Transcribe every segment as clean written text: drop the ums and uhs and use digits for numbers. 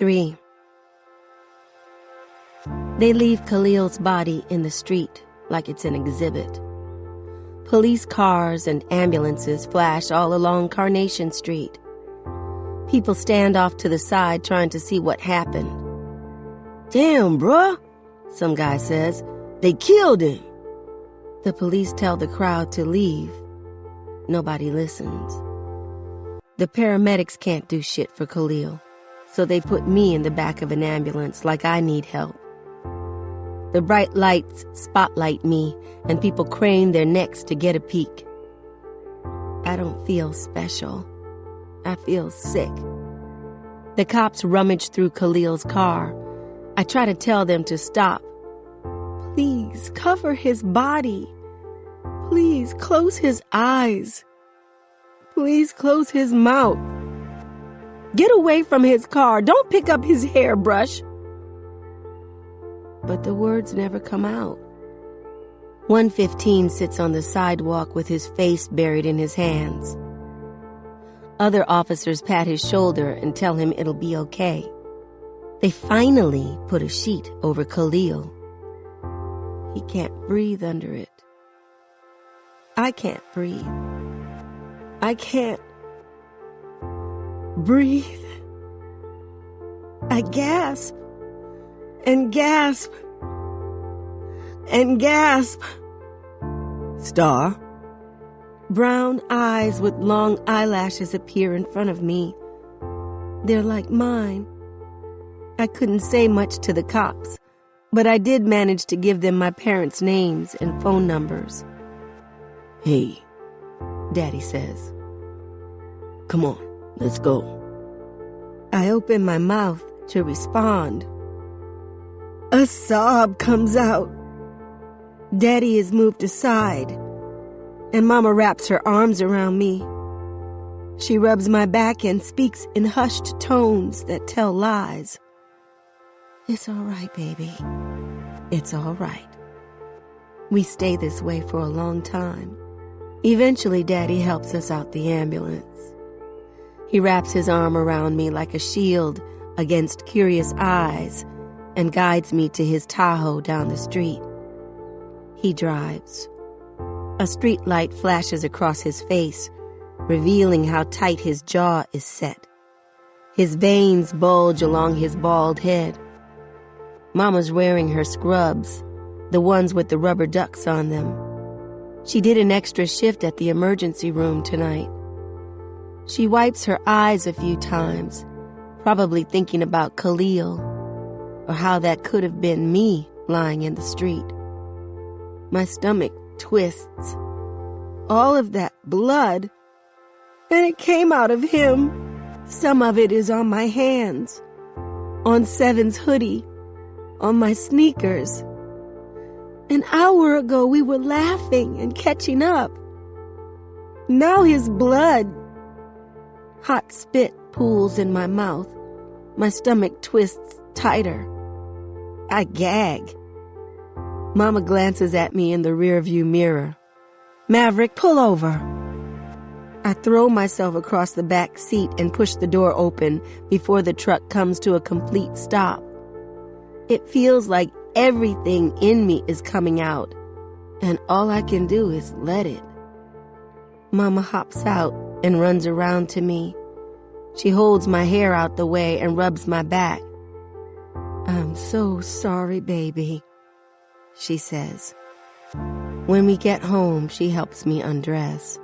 3. They leave Khalil's body in the street like it's an exhibit. Police cars and ambulances flash all along Carnation Street. People stand off to the side trying to see what happened. "Damn, bruh," some guy says. "They killed him." The police tell the crowd to leave. Nobody listens. The paramedics can't do shit for Khalil, so they put me in the back of an ambulance like I need help. The bright lights spotlight me, and people crane their necks to get a peek. I don't feel special. I feel sick. The cops rummage through Khalil's car. I try to tell them to stop. Please, cover his body. Please, close his eyes. Please, close his mouth. Get away from his car. Don't pick up his hairbrush. But the words never come out. 115 sits on the sidewalk with his face buried in his hands. Other officers pat his shoulder and tell him it'll be okay. They finally put a sheet over Khalil. He can't breathe under it. I can't breathe. I can't breathe. I gasp and gasp and gasp. "Star." Brown eyes with long eyelashes appear in front of me. They're like mine. I couldn't say much to the cops, but I did manage to give them my parents' names and phone numbers. "Hey," Daddy says. "Come on, let's go." I open my mouth to respond. A sob comes out. Daddy is moved aside, and Mama wraps her arms around me. She rubs my back and speaks in hushed tones that tell lies. "It's all right, baby. It's all right." We stay this way for a long time. Eventually, Daddy helps us out the ambulance. He wraps his arm around me like a shield against curious eyes and guides me to his Tahoe down the street. He drives. A street light flashes across his face, revealing how tight his jaw is set. His veins bulge along his bald head. Mama's wearing her scrubs, the ones with the rubber ducks on them. She did an extra shift at the emergency room tonight. She wipes her eyes a few times, probably thinking about Khalil, or how that could have been me lying in the street. My stomach twists. All of that blood, and it came out of him. Some of it is on my hands, on Seven's hoodie, on my sneakers. An hour ago we were laughing and catching up. Now his blood. Hot spit pools in my mouth. My stomach twists tighter. I gag. Mama glances at me in the rearview mirror. "Maverick, pull over." I throw myself across the back seat and push the door open before the truck comes to a complete stop. It feels like everything in me is coming out, and all I can do is let it. Mama hops out and runs around to me. She holds my hair out the way and rubs my back. "I'm so sorry, baby," she says. When we get home, she helps me undress.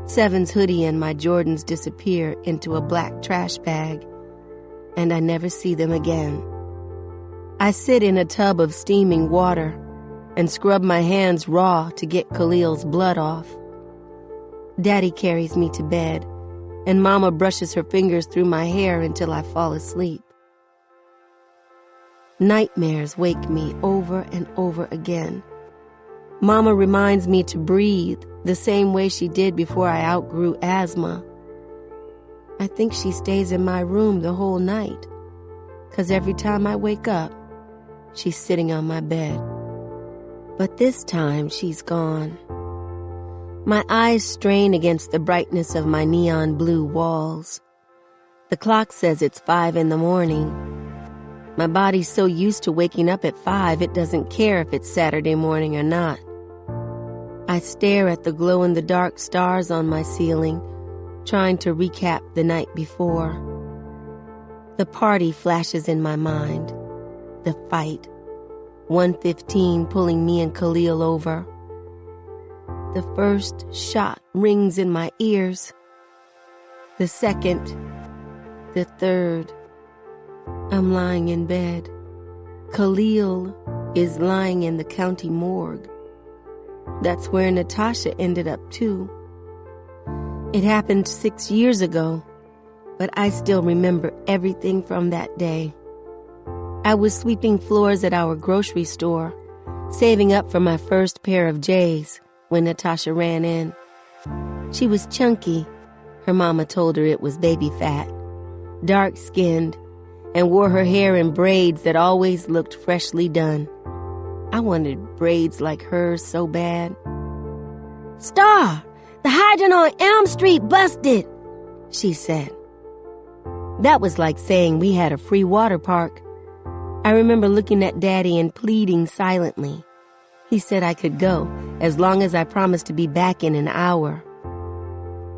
Seven's hoodie and my Jordans disappear into a black trash bag, and I never see them again. I sit in a tub of steaming water and scrub my hands raw to get Khalil's blood off. Daddy carries me to bed, and Mama brushes her fingers through my hair until I fall asleep. Nightmares wake me over and over again. Mama reminds me to breathe the same way she did before I outgrew asthma. I think she stays in my room the whole night, 'cause every time I wake up, she's sitting on my bed. But this time she's gone. My eyes strain against the brightness of my neon blue walls. The clock says it's 5 in the morning. My body's so used to waking up at 5, it doesn't care if it's Saturday morning or not. I stare at the glow-in-the-dark stars on my ceiling, trying to recap the night before. The party flashes in my mind. The fight. 1:15 pulling me and Khalil over. The first shot rings in my ears. The second. The third. I'm lying in bed. Khalil is lying in the county morgue. That's where Natasha ended up too. It happened 6 years ago, but I still remember everything from that day. I was sweeping floors at our grocery store, saving up for my first pair of J's when Natasha ran in. She was chunky. Her mama told her it was baby fat, dark-skinned, and wore her hair in braids that always looked freshly done. I wanted braids like hers so bad. "Star, the hydrant on Elm Street busted," she said. That was like saying we had a free water park. I remember looking at Daddy and pleading silently. He said I could go as long as I promised to be back in an hour.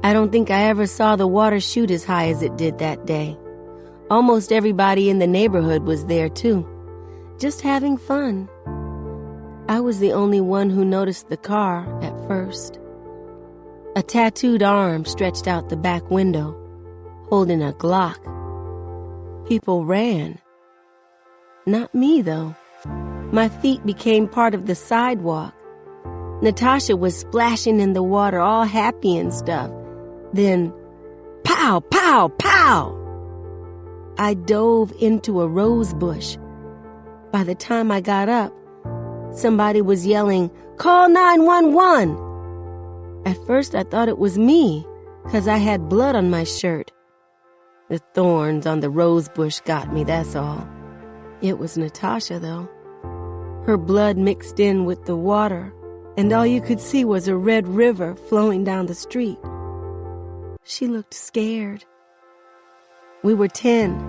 I don't think I ever saw the water shoot as high as it did that day. Almost everybody in the neighborhood was there too, just having fun. I was the only one who noticed the car at first. A tattooed arm stretched out the back window, holding a Glock. People ran. Not me, though. My feet became part of the sidewalk. Natasha was splashing in the water, all happy and stuff. Then, pow, pow, pow! I dove into a rose bush. By the time I got up, somebody was yelling, "Call 911!" At first I thought it was me, 'cause I had blood on my shirt. The thorns on the rose bush got me, that's all. It was Natasha, though. Her blood mixed in with the water, and all you could see was a red river flowing down the street. She looked scared. We were 10.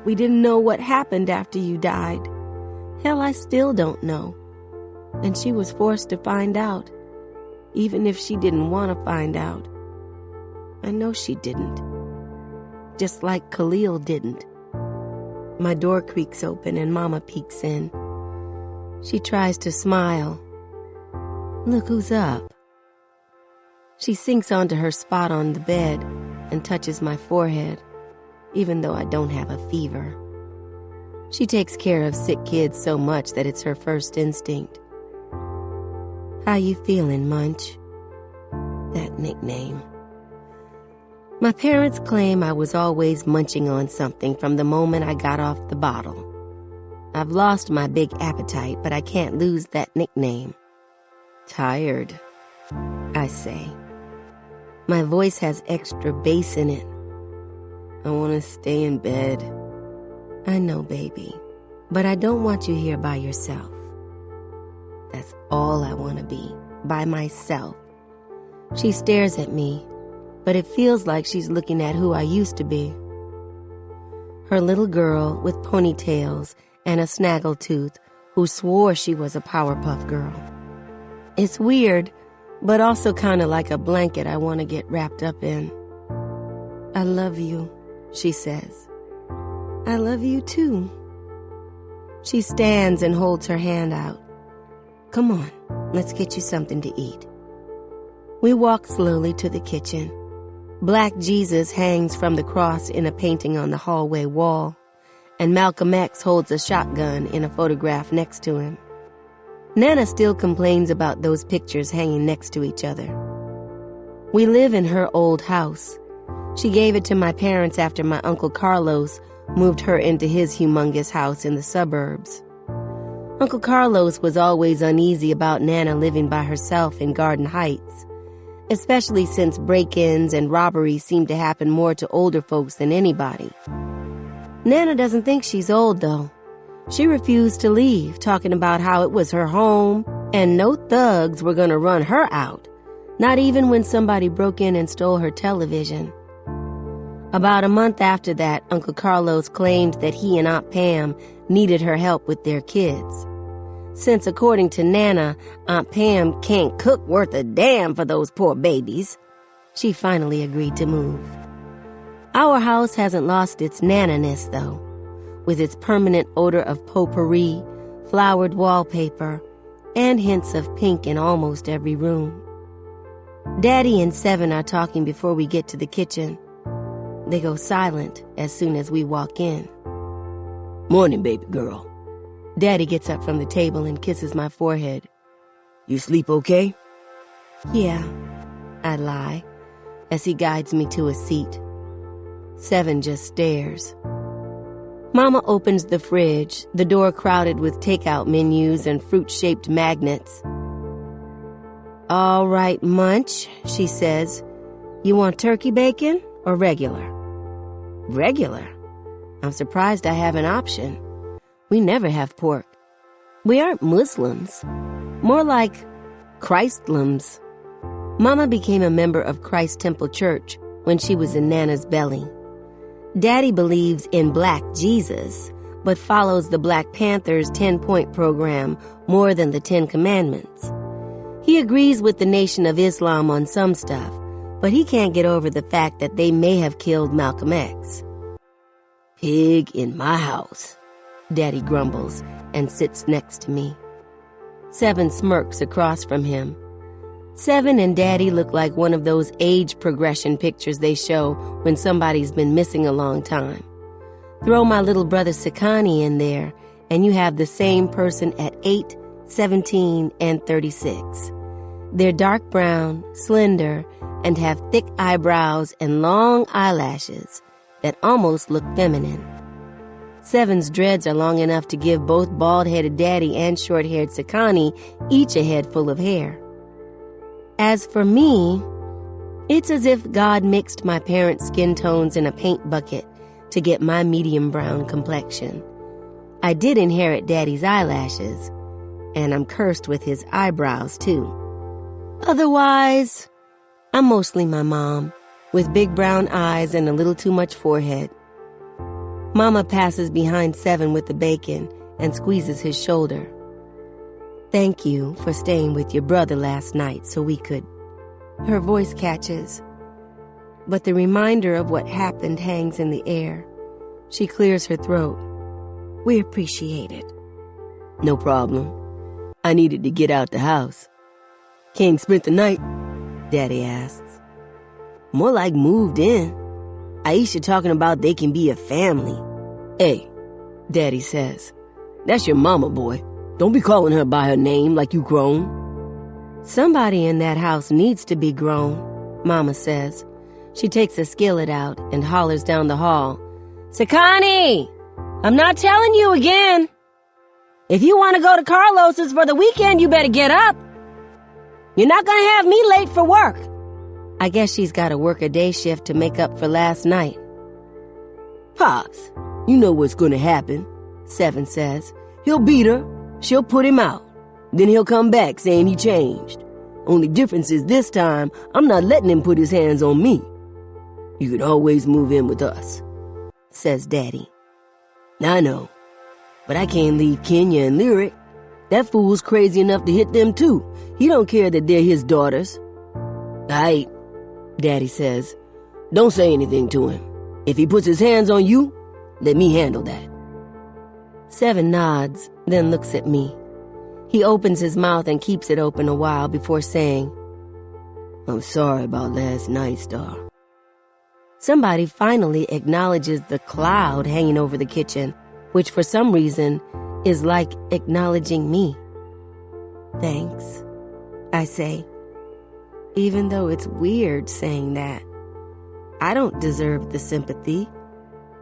We didn't know what happened after you died. Hell, I still don't know. And she was forced to find out, even if she didn't want to find out. I know she didn't. Just like Khalil didn't. My door creaks open and Mama peeks in. She tries to smile. "Look who's up." She sinks onto her spot on the bed and touches my forehead, even though I don't have a fever. She takes care of sick kids so much that it's her first instinct. "How you feeling, Munch?" That nickname. My parents claim I was always munching on something from the moment I got off the bottle. I've lost my big appetite, but I can't lose that nickname. "Tired," I say. My voice has extra bass in it. "I want to stay in bed." "I know, baby, but I don't want you here by yourself." That's all I want to be, by myself. She stares at me, but it feels like she's looking at who I used to be. Her little girl with ponytails and a snaggletooth who swore she was a Powerpuff Girl. It's weird, but also kind of like a blanket I want to get wrapped up in. "I love you," she says. "I love you too." She stands and holds her hand out. "Come on, let's get you something to eat." We walk slowly to the kitchen. Black Jesus hangs from the cross in a painting on the hallway wall, and Malcolm X holds a shotgun in a photograph next to him. Nana still complains about those pictures hanging next to each other. We live in her old house. She gave it to my parents after my Uncle Carlos moved her into his humongous house in the suburbs. Uncle Carlos was always uneasy about Nana living by herself in Garden Heights, especially since break-ins and robberies seem to happen more to older folks than anybody. Nana doesn't think she's old, though. She refused to leave, talking about how it was her home and no thugs were going to run her out, not even when somebody broke in and stole her television. About a month after that, Uncle Carlos claimed that he and Aunt Pam needed her help with their kids. Since, according to Nana, Aunt Pam can't cook worth a damn for those poor babies, she finally agreed to move. Our house hasn't lost its Nana-ness, though, with its permanent odor of potpourri, flowered wallpaper, and hints of pink in almost every room. Daddy and Seven are talking before we get to the kitchen. They go silent as soon as we walk in. Morning, baby girl. Daddy gets up from the table and kisses my forehead. You sleep okay? Yeah, I lie, as he guides me to a seat. Seven just stares. Mama opens the fridge, the door crowded with takeout menus and fruit-shaped magnets. All right, Munch, she says. You want turkey bacon or regular? Regular? I'm surprised I have an option. We never have pork. We aren't Muslims. More like Christlims. Mama became a member of Christ Temple Church when she was in Nana's belly. Daddy believes in Black Jesus, but follows the Black Panthers' 10-point program more than the 10 Commandments. He agrees with the Nation of Islam on some stuff, but he can't get over the fact that they may have killed Malcolm X. Pig in my house, Daddy grumbles and sits next to me. Seven smirks across from him. Seven and Daddy look like one of those age progression pictures they show when somebody's been missing a long time. Throw my little brother Sakani in there, and you have the same person at 8, 17, and 36. They're dark brown, slender, and have thick eyebrows and long eyelashes that almost look feminine. Seven's dreads are long enough to give both bald-headed Daddy and short-haired Sakani each a head full of hair. As for me, it's as if God mixed my parents' skin tones in a paint bucket to get my medium brown complexion. I did inherit Daddy's eyelashes, and I'm cursed with his eyebrows, too. Otherwise, I'm mostly my mom, with big brown eyes and a little too much forehead. Mama passes behind Seven with the bacon and squeezes his shoulder. Thank you for staying with your brother last night so we could... Her voice catches, but the reminder of what happened hangs in the air. She clears her throat. We appreciate it. No problem. I needed to get out the house. King spent the night? Daddy asks. More like moved in. Aisha talking about they can be a family. Hey, Daddy says, that's your mama, boy. Don't be calling her by her name like you grown. Somebody in that house needs to be grown, Mama says. She takes a skillet out and hollers down the hall. Sakani! I'm not telling you again. If you want to go to Carlos's for the weekend, you better get up. You're not going to have me late for work. I guess she's got to work a day shift to make up for last night. Pops, you know what's going to happen, Seven says. He'll beat her. She'll put him out. Then he'll come back saying he changed. Only difference is this time, I'm not letting him put his hands on me. You could always move in with us, says Daddy. I know, but I can't leave Kenya and Lyric. That fool's crazy enough to hit them too. He don't care that they're his daughters. Aight, Daddy says. Don't say anything to him. If he puts his hands on you, let me handle that. Seven nods, then looks at me. He opens his mouth and keeps it open a while before saying, I'm sorry about last night, Star. Somebody finally acknowledges the cloud hanging over the kitchen, which for some reason is like acknowledging me. Thanks, I say, even though it's weird saying that. I don't deserve the sympathy.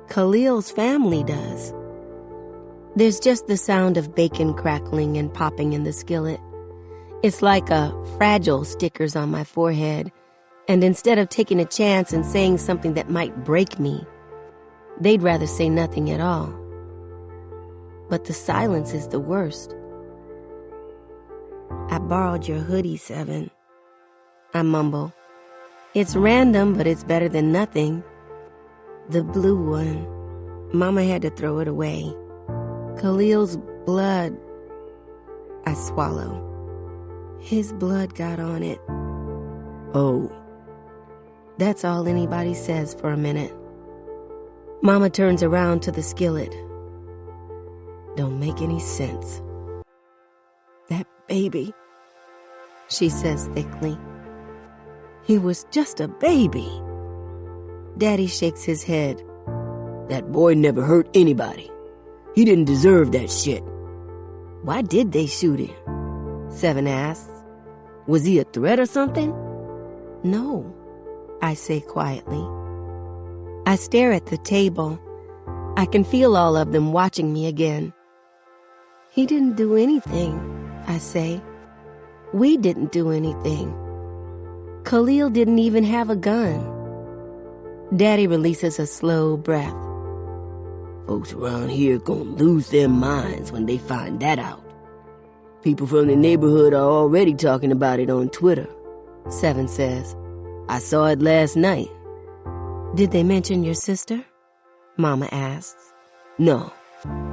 Khalil's family does. There's just the sound of bacon crackling and popping in the skillet. It's like a fragile stickers on my forehead, and instead of taking a chance and saying something that might break me, they'd rather say nothing at all. But the silence is the worst. I borrowed your hoodie, Seven. I mumble. It's random, but it's better than nothing. The blue one. Mama had to throw it away. Khalil's blood. I swallow. His blood got on it. Oh. That's all anybody says for a minute. Mama turns around to the skillet. Don't make any sense. That baby, she says thickly. he was just a baby. Daddy shakes his head. That boy never hurt anybody. He didn't deserve that shit. Why did they shoot him? 7 asks. Was he a threat or something? No, I say quietly. I stare at the table. I can feel all of them watching me again. He didn't do anything, I say. We didn't do anything. Khalil didn't even have a gun. Daddy releases a slow breath. Folks around here gonna lose their minds when they find that out. People from the neighborhood are already talking about it on Twitter, 7 says. I saw it last night. Did they mention your sister? Mama asks. No,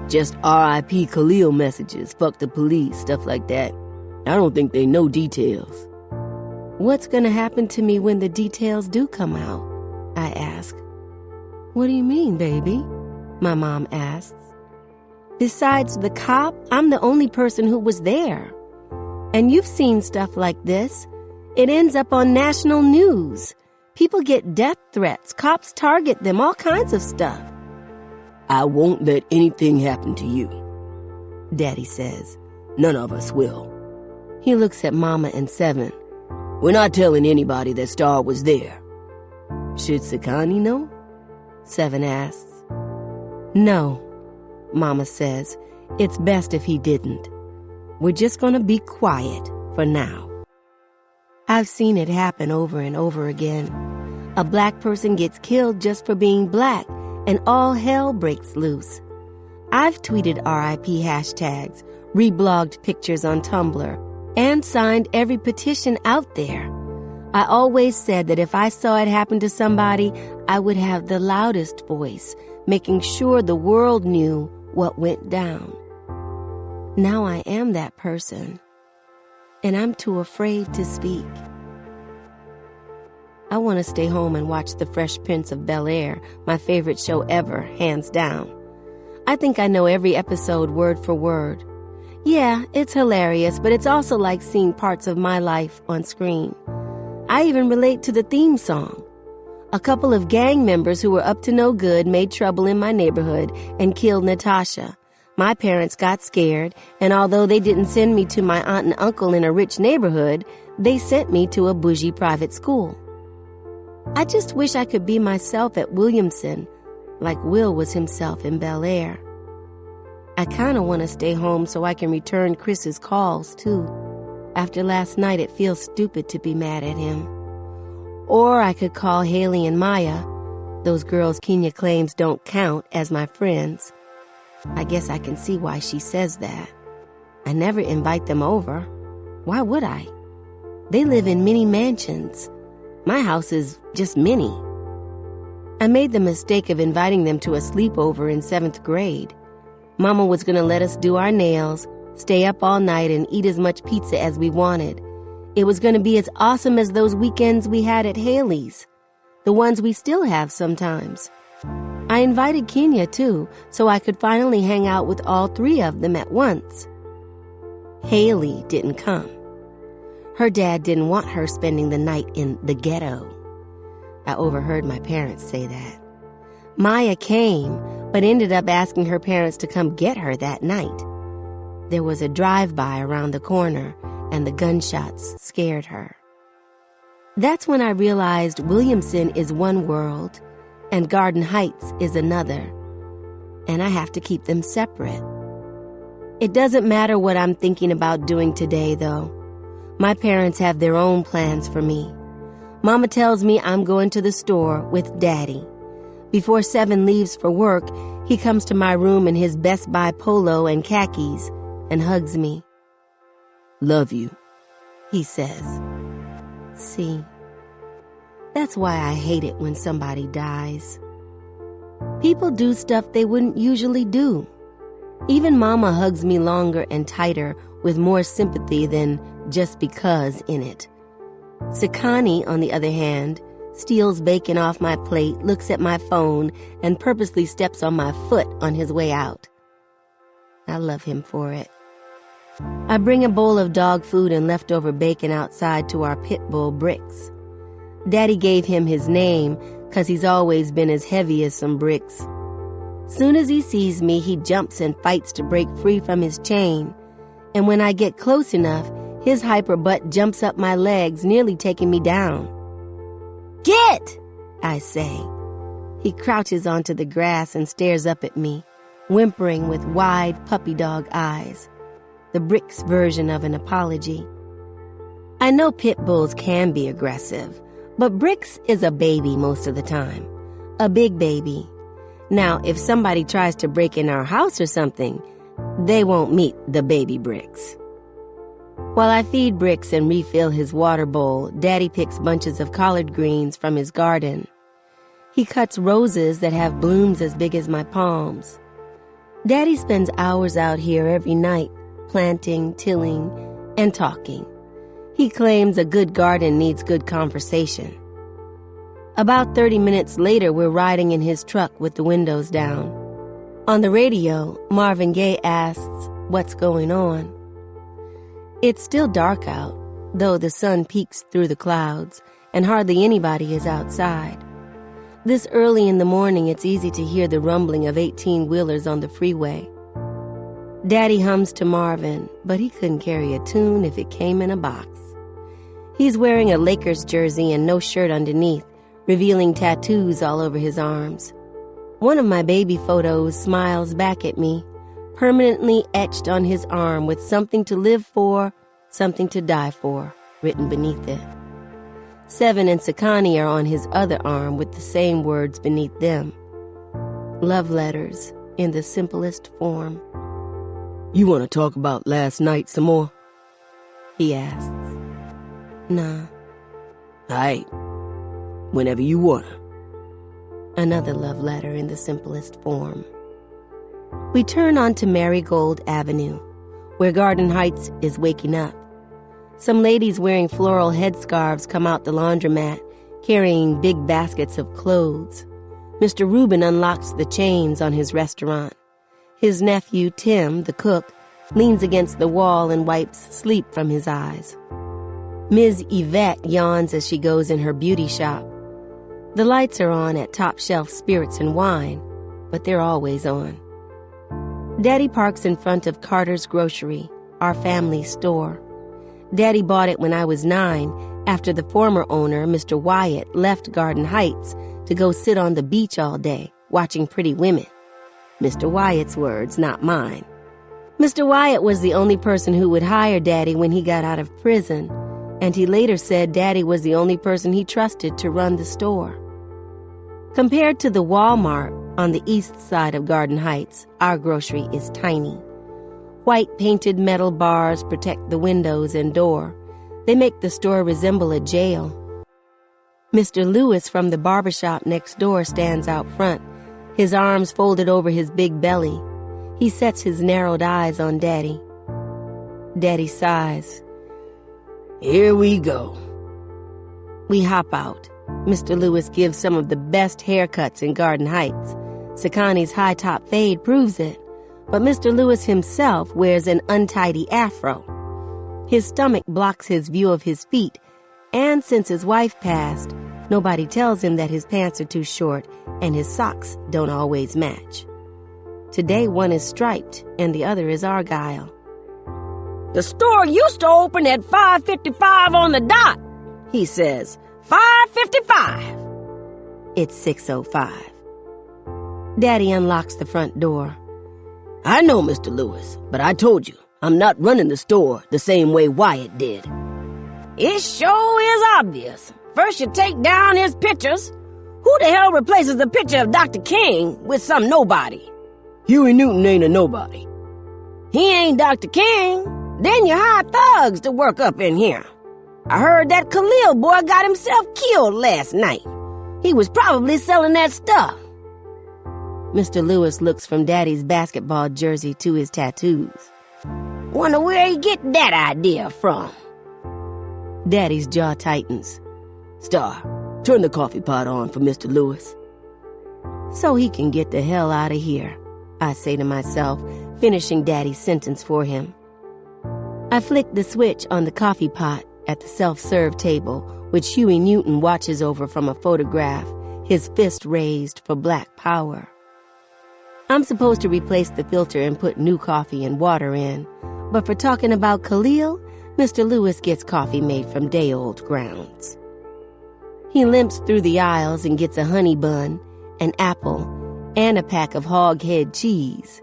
just R.I.P. Khalil messages, fuck the police, stuff like that. I don't think they know details. What's gonna happen to me when the details do come out? I ask. What do you mean, baby? My mom asks. Besides the cop, I'm the only person who was there. And you've seen stuff like this. It ends up on national news. People get death threats, cops target them, all kinds of stuff. I won't let anything happen to you, Daddy says. None of us will. He looks at Mama and 7. We're not telling anybody that Star was there. Should Sakani know? 7 asks. No, Mama says. It's best if he didn't. We're just gonna be quiet for now. I've seen it happen over and over again. A black person gets killed just for being black, and all hell breaks loose. I've tweeted RIP hashtags, reblogged pictures on Tumblr, and signed every petition out there. I always said that if I saw it happen to somebody, I would have the loudest voice, making sure the world knew what went down. Now I am that person, and I'm too afraid to speak. I want to stay home and watch The Fresh Prince of Bel-Air, my favorite show ever, hands down. I think I know every episode word for word. Yeah, it's hilarious, but it's also like seeing parts of my life on screen. I even relate to the theme song. A couple of gang members who were up to no good made trouble in my neighborhood and killed Natasha. My parents got scared, and although they didn't send me to my aunt and uncle in a rich neighborhood, they sent me to a bougie private school. I just wish I could be myself at Williamson, like Will was himself in Bel-Air. I kind of want to stay home so I can return Chris's calls, too. After last night, it feels stupid to be mad at him. Or I could call Haley and Maya. Those girls Kenya claims don't count as my friends. I guess I can see why she says that. I never invite them over. Why would I? They live in mini mansions. My house is just mini. I made the mistake of inviting them to a sleepover in 7th grade. Mama was going to let us do our nails, stay up all night, and eat as much pizza as we wanted. It was going to be as awesome as those weekends we had at Haley's, the ones we still have sometimes. I invited Kenya, too, so I could finally hang out with all 3 of them at once. Haley didn't come. Her dad didn't want her spending the night in the ghetto. I overheard my parents say that. Maya came, but ended up asking her parents to come get her that night. There was a drive-by around the corner, and the gunshots scared her. That's when I realized Williamson is one world, and Garden Heights is another, and I have to keep them separate. It doesn't matter what I'm thinking about doing today, though. My parents have their own plans for me. Mama tells me I'm going to the store with Daddy. Before 7 leaves for work, he comes to my room in his Best Buy polo and khakis and hugs me. Love you, he says. See, that's why I hate it when somebody dies. People do stuff they wouldn't usually do. Even Mama hugs me longer and tighter with more sympathy than just because in it. Sakani, on the other hand, steals bacon off my plate, looks at my phone, and purposely steps on my foot on his way out. I love him for it. I bring a bowl of dog food and leftover bacon outside to our pit bull, Bricks. Daddy gave him his name 'cause he's always been as heavy as some bricks. Soon as he sees me, he jumps and fights to break free from his chain. And when I get close enough, his hyper butt jumps up my legs, nearly taking me down. "Get!" I say. He crouches onto the grass and stares up at me, whimpering with wide puppy dog eyes. The Bricks version of an apology. I know pit bulls can be aggressive, but Bricks is a baby most of the time. A big baby. Now, if somebody tries to break in our house or something, they won't meet the baby Bricks. While I feed Bricks and refill his water bowl, Daddy picks bunches of collard greens from his garden. He cuts roses that have blooms as big as my palms. Daddy spends hours out here every night, planting, tilling, and talking. He claims a good garden needs good conversation. About 30 minutes later, we're riding in his truck with the windows down. On the radio, Marvin Gaye asks, "What's going on?" It's still dark out, though the sun peeks through the clouds, and hardly anybody is outside. This early in the morning, it's easy to hear the rumbling of 18-wheelers on the freeway. Daddy hums to Marvin, but he couldn't carry a tune if it came in a box. He's wearing a Lakers jersey and no shirt underneath, revealing tattoos all over his arms. One of my baby photos smiles back at me, permanently etched on his arm with "something to live for, something to die for" written beneath it. Seven and Sakani are on his other arm with the same words beneath them. Love letters in the simplest form. You want to talk about last night some more? He asks. Nah. Aight. Whenever you wanna. Another love letter in the simplest form. We turn onto Marigold Avenue, where Garden Heights is waking up. Some ladies wearing floral headscarves come out the laundromat, carrying big baskets of clothes. Mr. Rubin unlocks the chains on his restaurant. His nephew, Tim, the cook, leans against the wall and wipes sleep from his eyes. Ms. Yvette yawns as she goes in her beauty shop. The lights are on at Top Shelf Spirits and Wine, but they're always on. Daddy parks in front of Carter's Grocery, our family store. Daddy bought it when I was 9, after the former owner, Mr. Wyatt, left Garden Heights to go sit on the beach all day, watching pretty women. Mr. Wyatt's words, not mine. Mr. Wyatt was the only person who would hire Daddy when he got out of prison, and he later said Daddy was the only person he trusted to run the store. Compared to the Walmart on the east side of Garden Heights, our grocery is tiny. White painted metal bars protect the windows and door. They make the store resemble a jail. Mr. Lewis from the barbershop next door stands out front, his arms folded over his big belly. He sets his narrowed eyes on Daddy. Daddy sighs. Here we go. We hop out. Mr. Lewis gives some of the best haircuts in Garden Heights. Sakani's high-top fade proves it. But Mr. Lewis himself wears an untidy afro. His stomach blocks his view of his feet, and since his wife passed, nobody tells him that his pants are too short and his socks don't always match. Today one is striped and the other is argyle. The store used to open at 5:55 on the dot, he says. 5:55. It's 6:05. Daddy unlocks the front door. I know, Mr. Lewis, but I told you, I'm not running the store the same way Wyatt did. It sure is obvious. First you take down his pictures. Who the hell replaces the picture of Dr. King with some nobody? Huey Newton ain't a nobody. He ain't Dr. King. Then you hire thugs to work up in here. I heard that Khalil boy got himself killed last night. He was probably selling that stuff. Mr. Lewis looks from Daddy's basketball jersey to his tattoos. Wonder where he get that idea from. Daddy's jaw tightens. Star, turn the coffee pot on for Mr. Lewis. So he can get the hell out of here, I say to myself, finishing Daddy's sentence for him. I flick the switch on the coffee pot at the self-serve table, which Huey Newton watches over from a photograph, his fist raised for black power. I'm supposed to replace the filter and put new coffee and water in, but for talking about Khalil, Mr. Lewis gets coffee made from day-old grounds. He limps through the aisles and gets a honey bun, an apple, and a pack of hog head cheese.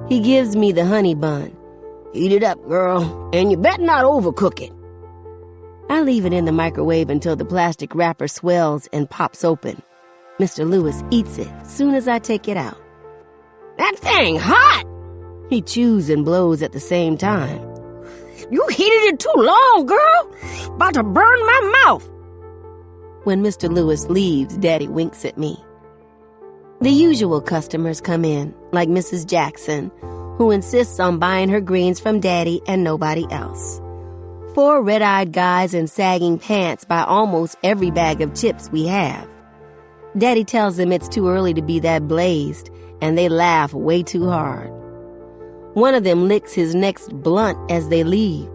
He gives me the honey bun. Heat it up, girl, and you better not overcook it. I leave it in the microwave until the plastic wrapper swells and pops open. Mr. Lewis eats it soon as I take it out. That thing hot! He chews and blows at the same time. You heated it too long, girl. About to burn my mouth. When Mr. Lewis leaves, Daddy winks at me. The usual customers come in, like Mrs. Jackson, who insists on buying her greens from Daddy and nobody else. 4 red-eyed guys in sagging pants buy almost every bag of chips we have. Daddy tells them it's too early to be that blazed, and they laugh way too hard. One of them licks his next blunt as they leave.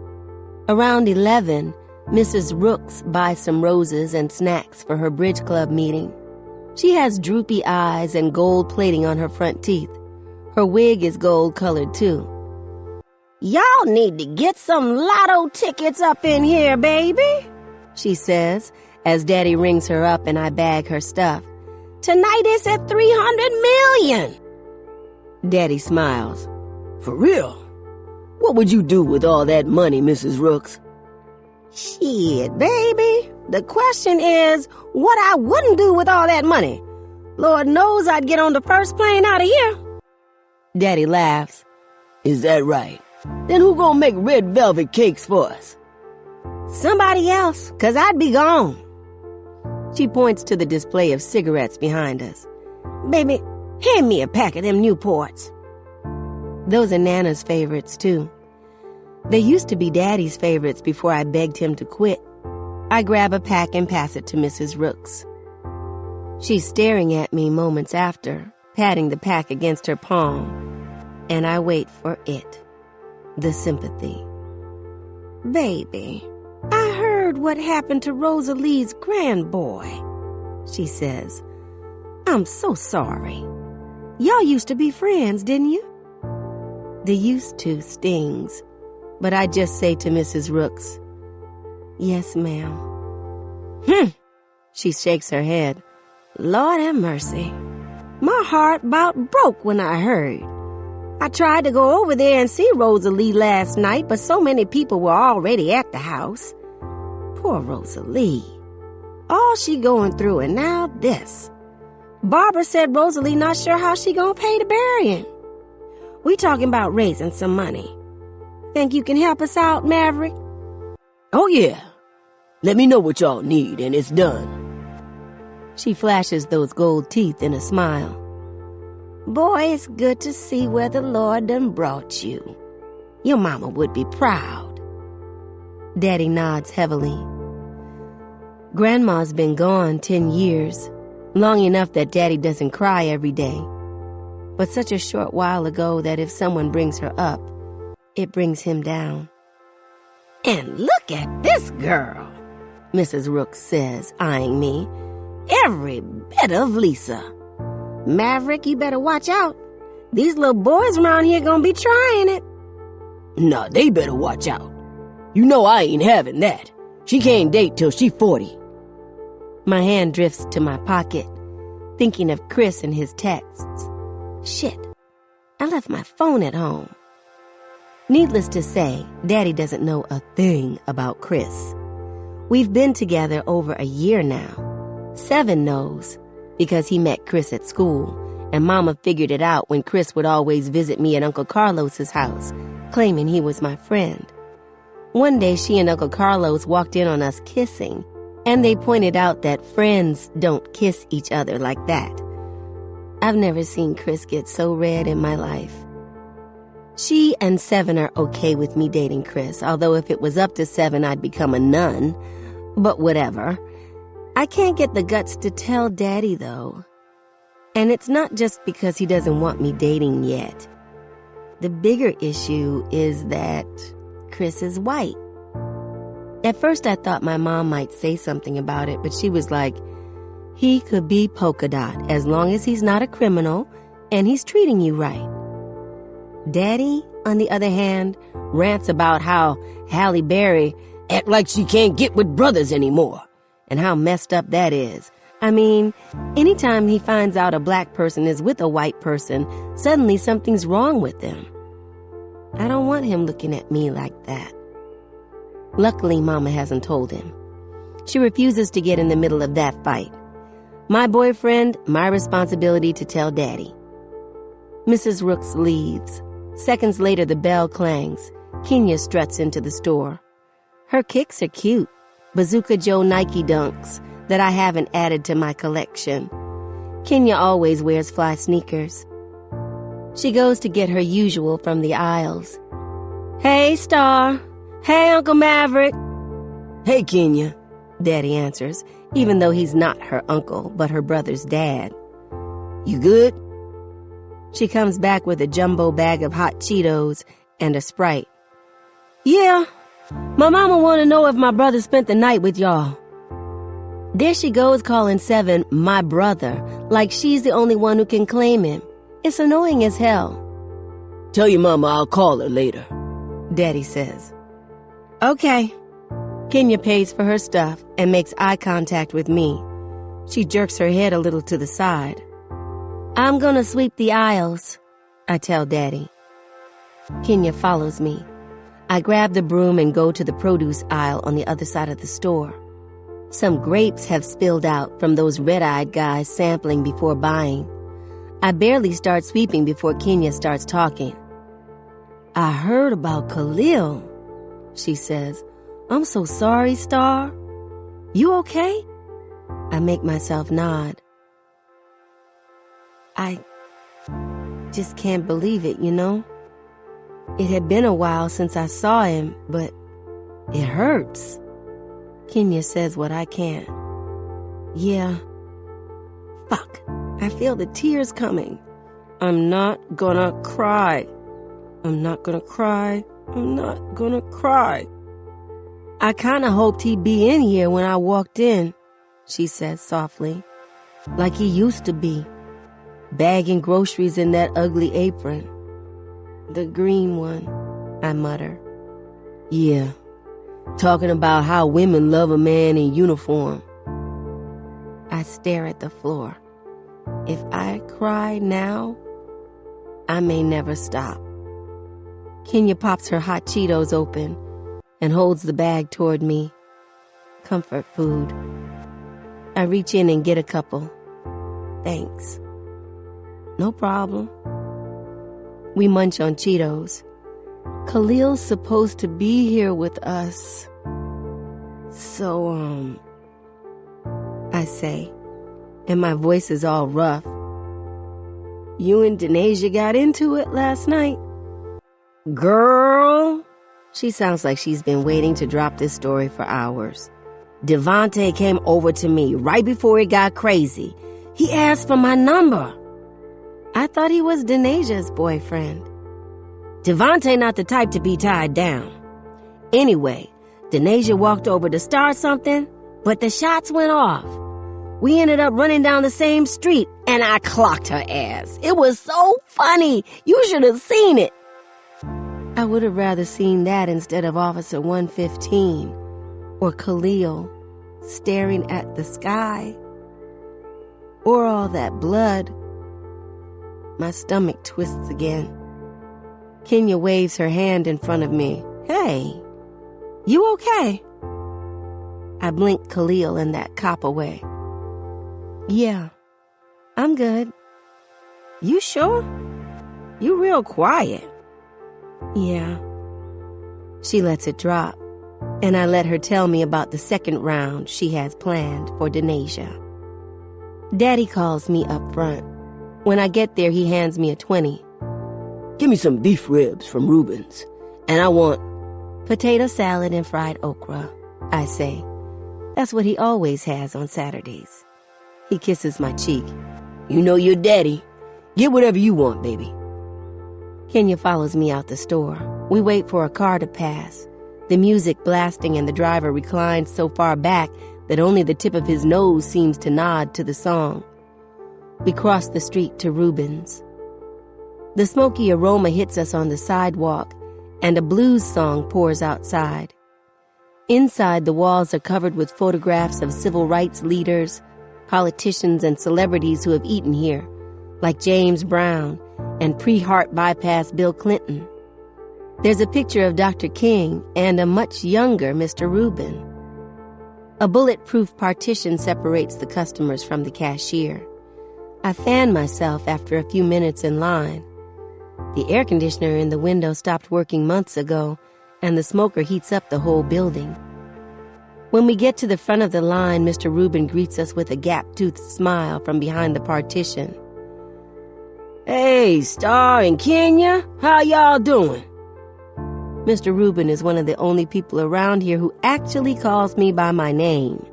Around 11, Mrs. Rooks buys some roses and snacks for her bridge club meeting. She has droopy eyes and gold plating on her front teeth. Her wig is gold-colored, too. Y'all need to get some lotto tickets up in here, baby, she says, as Daddy rings her up and I bag her stuff. Tonight it's at 300 million. Daddy smiles. For real? What would you do with all that money, Mrs. Rooks? Shit, baby. The question is what I wouldn't do with all that money. Lord knows I'd get on the first plane out of here. Daddy laughs. Is that right? Then who gonna make red velvet cakes for us? Somebody else, 'cause I'd be gone. She points to the display of cigarettes behind us. Baby, hand me a pack of them Newports. Those are Nana's favorites, too. They used to be Daddy's favorites before I begged him to quit. I grab a pack and pass it to Mrs. Rooks. She's staring at me moments after, patting the pack against her palm, and I wait for it. The sympathy. Baby, I heard what happened to Rosalie's grandboy, she says. I'm so sorry. Y'all used to be friends, didn't you? The used to stings, but I just say to Mrs. Rooks, yes, ma'am. She shakes her head. Lord have mercy. My heart about broke when I heard. I tried to go over there and see Rosalie last night, but so many people were already at the house. Poor Rosalie. All she going through, and now this. Barbara said Rosalie not sure how she gonna pay to bury him. We talking about raising some money. Think you can help us out, Maverick? Oh, yeah. Let me know what y'all need, and it's done. She flashes those gold teeth in a smile. Boy, it's good to see where the Lord done brought you. Your mama would be proud. Daddy nods heavily. Grandma's been gone 10 years, long enough that Daddy doesn't cry every day. But such a short while ago that if someone brings her up, it brings him down. And look at this girl, Mrs. Rooks says, eyeing me. Every bit of Lisa. Maverick, you better watch out. These little boys around here gonna be trying it. Nah, they better watch out. You know I ain't having that. She can't date till she 40. My hand drifts to my pocket, thinking of Chris and his texts. Shit, I left my phone at home. Needless to say, Daddy doesn't know a thing about Chris. We've been together over a year now. 7 knows, because he met Chris at school, and Mama figured it out when Chris would always visit me at Uncle Carlos's house, claiming he was my friend. One day she and Uncle Carlos walked in on us kissing, and they pointed out that friends don't kiss each other like that. I've never seen Chris get so red in my life. She and Seven are okay with me dating Chris, although if it was up to Seven, I'd become a nun. But whatever. I can't get the guts to tell Daddy, though. And it's not just because he doesn't want me dating yet. The bigger issue is that Chris is white. At first, I thought my mom might say something about it, but she was like, he could be polka dot as long as he's not a criminal and he's treating you right. Daddy, on the other hand, rants about how Halle Berry act like she can't get with brothers anymore, and how messed up that is. I mean, anytime he finds out a black person is with a white person, suddenly something's wrong with them. I don't want him looking at me like that. Luckily, Mama hasn't told him. She refuses to get in the middle of that fight. My boyfriend, my responsibility to tell Daddy. Mrs. Rooks leaves. Seconds later, the bell clangs. Kenya struts into the store. Her kicks are cute. Bazooka Joe Nike dunks that I haven't added to my collection. Kenya always wears fly sneakers. She goes to get her usual from the aisles. Hey, Star. Hey, Uncle Maverick. Hey, Kenya. Daddy answers, even though he's not her uncle, but her brother's dad. You good? She comes back with a jumbo bag of hot Cheetos and a Sprite. Yeah, my mama want to know if my brother spent the night with y'all. There she goes calling Seven my brother, like she's the only one who can claim him. It's annoying as hell. Tell your mama I'll call her later, Daddy says. Okay. Kenya pays for her stuff and makes eye contact with me. She jerks her head a little to the side. I'm gonna sweep the aisles, I tell Daddy. Kenya follows me. I grab the broom and go to the produce aisle on the other side of the store. Some grapes have spilled out from those red-eyed guys sampling before buying. I barely start sweeping before Kenya starts talking. I heard about Khalil, she says. I'm so sorry, Star. You okay? I make myself nod. I just can't believe it, you know? It had been a while since I saw him, but it hurts. Kenya says what I can't. Yeah. Fuck. I feel the tears coming. I'm not gonna cry. I'm not gonna cry. I'm not gonna cry. I kinda hoped he'd be in here when I walked in, she says softly. Like he used to be. Bagging groceries in that ugly apron. The green one, I mutter. Yeah, talking about how women love a man in uniform. I stare at the floor. If I cry now, I may never stop. Kenya pops her hot Cheetos open and holds the bag toward me. Comfort food. I reach in and get a couple. Thanks. No problem. We munch on Cheetos. Khalil's supposed to be here with us. So, I say, and my voice is all rough. You and Denasia got into it last night? Girl. She sounds like she's been waiting to drop this story for hours. Devontae came over to me right before it got crazy. He asked for my number. I thought he was Denasia's boyfriend. Devontae not the type to be tied down. Anyway, Denasia walked over to start something, but the shots went off. We ended up running down the same street, and I clocked her ass. It was so funny. You should have seen it. I would have rather seen that instead of Officer 115 or Khalil staring at the sky or all that blood. My stomach twists again. Kenya waves her hand in front of me. Hey, you okay? I blink Khalil and that cop away. Yeah, I'm good. You sure? You real quiet. Yeah. She lets it drop, and I let her tell me about the second round she has planned for Denasia. Daddy calls me up front. When I get there, he hands me a 20. Give me some beef ribs from Reuben's, and I want Potato salad and fried okra, I say. That's what he always has on Saturdays. He kisses my cheek. You know your daddy. Get whatever you want, baby. Kenya follows me out the store. We wait for a car to pass, the music blasting and the driver reclines so far back that only the tip of his nose seems to nod to the song. We cross the street to Reuben's. The smoky aroma hits us on the sidewalk, and a blues song pours outside. Inside, the walls are covered with photographs of civil rights leaders, politicians, and celebrities who have eaten here, like James Brown and pre-heart bypass Bill Clinton. There's a picture of Dr. King and a much younger Mr. Reuben. A bulletproof partition separates the customers from the cashier. I fan myself after a few minutes in line. The air conditioner in the window stopped working months ago, and the smoker heats up the whole building. When we get to the front of the line, Mr. Reuben greets us with a gap-toothed smile from behind the partition. Hey, Star and Kenya, how y'all doing? Mr. Reuben is one of the only people around here who actually calls me by my name.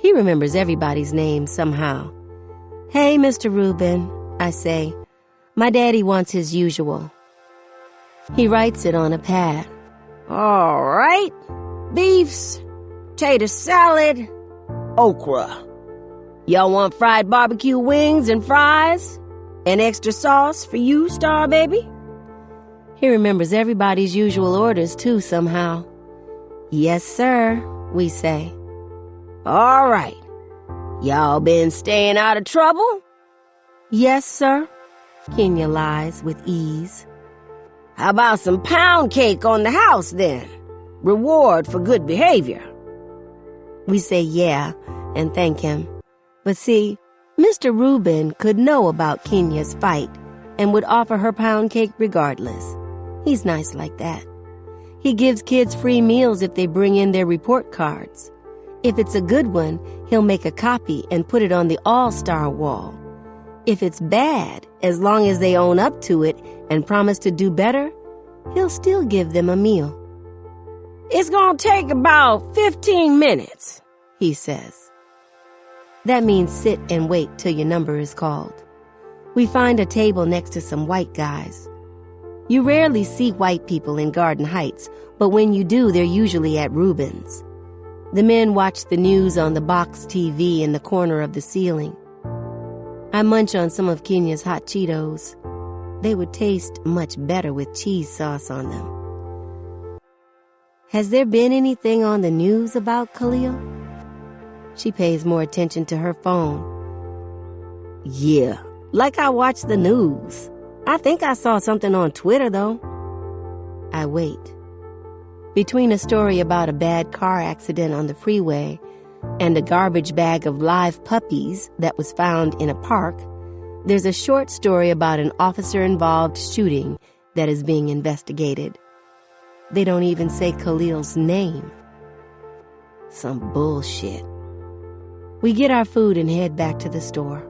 He remembers everybody's name somehow. Hey, Mr. Reuben, I say. My daddy wants his usual. He writes it on a pad. All right. Beefs, potato salad, Okra. y'all want fried barbecue wings and fries? And extra sauce for you, Star Baby? He remembers everybody's usual orders, too, somehow. Yes, sir, we say. All right. Y'all been staying out of trouble? Yes, sir, Kenya lies with ease. How about some pound cake on the house, then? Reward for good behavior. We say yeah and thank him. But see, Mr. Reuben could know about Kenya's fight and would offer her pound cake regardless. He's nice like that. He gives kids free meals if they bring in their report cards. If it's a good one, he'll make a copy and put it on the all-star wall. If it's bad, as long as they own up to it and promise to do better, he'll still give them a meal. It's gonna take about 15 minutes, he says. That means sit and wait till your number is called. We find a table next to some white guys. You rarely see white people in Garden Heights, but when you do, they're usually at Reuben's. The men watch the news on the box TV in the corner of the ceiling. I munch on some of Kenya's hot Cheetos. They would taste much better with cheese sauce on them. Has there been anything on the news about Khalil? She pays more attention to her phone. Yeah, like I watch the news. I think I saw something on Twitter, though. I wait. Between a story about a bad car accident on the freeway and a garbage bag of live puppies that was found in a park, there's a short story about an officer-involved shooting that is being investigated. They don't even say Khalil's name. Some bullshit. We get our food and head back to the store.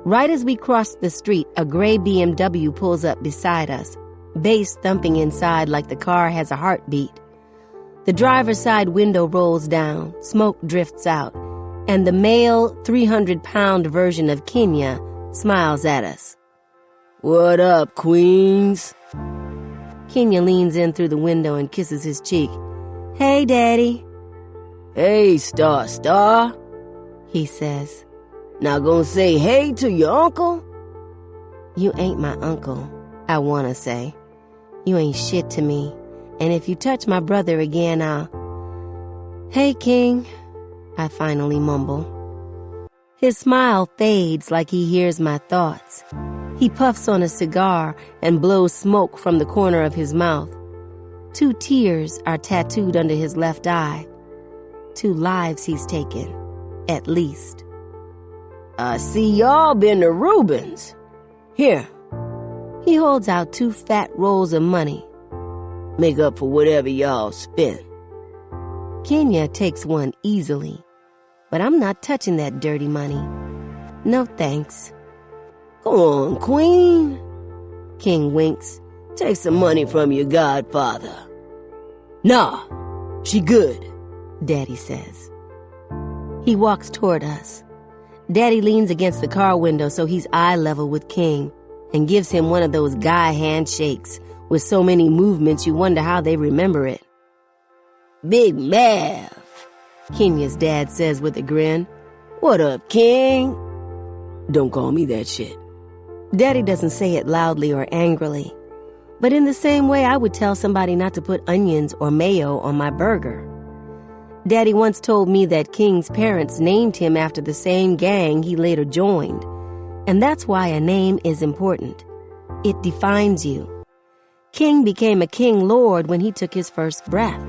Right as we cross the street, a gray BMW pulls up beside us, bass thumping inside like the car has a heartbeat. The driver's side window rolls down, smoke drifts out, and the male 300-pound version of Kenya smiles at us. What up, Queens? Kenya leans in through the window and kisses his cheek. Hey, Daddy. Hey, Star, he says. Now gonna say hey to your uncle? You ain't my uncle, I wanna say. You ain't shit to me, and if you touch my brother again, I'll... Hey, King, I finally mumble. His smile fades like he hears my thoughts. He puffs on a cigar and blows smoke from the corner of his mouth. 2 tears are tattooed under his left eye. 2 lives he's taken, at least. I see y'all been to Reuben's. Here. He holds out 2 fat rolls of money. Make up for whatever y'all spent. Kenya takes one easily, but I'm not touching that dirty money. No thanks. Go on, Queen. King winks. Take some money from your godfather. Nah, she good, Daddy says. He walks toward us. Daddy leans against the car window so he's eye level with King and gives him one of those guy handshakes with so many movements you wonder how they remember it. Big Mav, Kenya's dad says with a grin. What up, King? Don't call me that shit. Daddy doesn't say it loudly or angrily, but in the same way I would tell somebody not to put onions or mayo on my burger. Daddy once told me that King's parents named him after the same gang he later joined, and that's why a name is important. It defines you. King became a king lord when he took his first breath.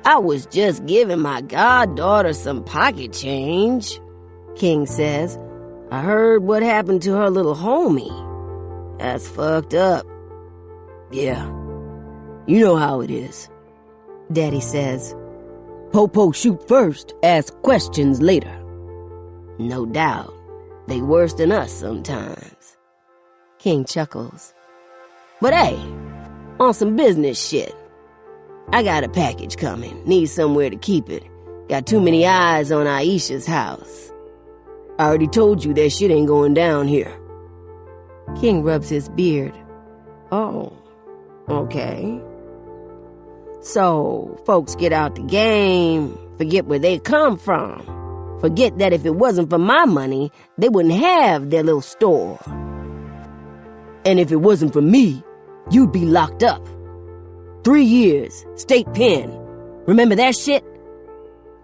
I was just giving my goddaughter some pocket change, King says. I heard what happened to her little homie. That's fucked up. Yeah, you know how it is, Daddy says. Po-po shoot first, ask questions later. No doubt, they worse than us sometimes. King chuckles. But hey, on some business shit. I got a package coming, need somewhere to keep it. Got too many eyes on Aisha's house. I already told you that shit ain't going down here. King rubs his beard. Oh, okay. So, folks get out the game, forget where they come from. Forget that if it wasn't for my money, they wouldn't have their little store. And if it wasn't for me, you'd be locked up. 3 years, state pen. Remember that shit?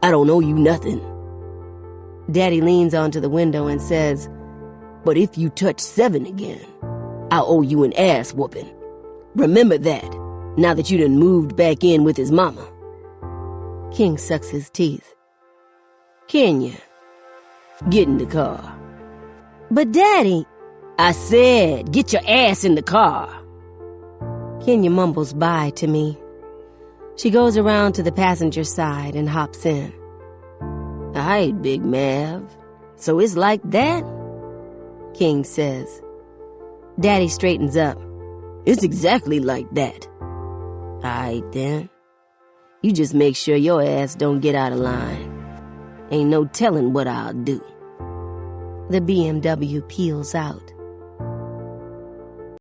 I don't owe you nothing. Daddy leans onto the window and says, But if you touch 7 again, I'll owe you an ass whooping. Remember that, now that you done moved back in with his mama. King sucks his teeth. Kenya, get in the car. But Daddy, I said, get your ass in the car. Kenya mumbles bye to me. She goes around to the passenger side and hops in. Alright, Big Mav. So it's like that? King says. Daddy straightens up. It's exactly like that. Alright then. You just make sure your ass don't get out of line. Ain't no telling what I'll do. The BMW peels out.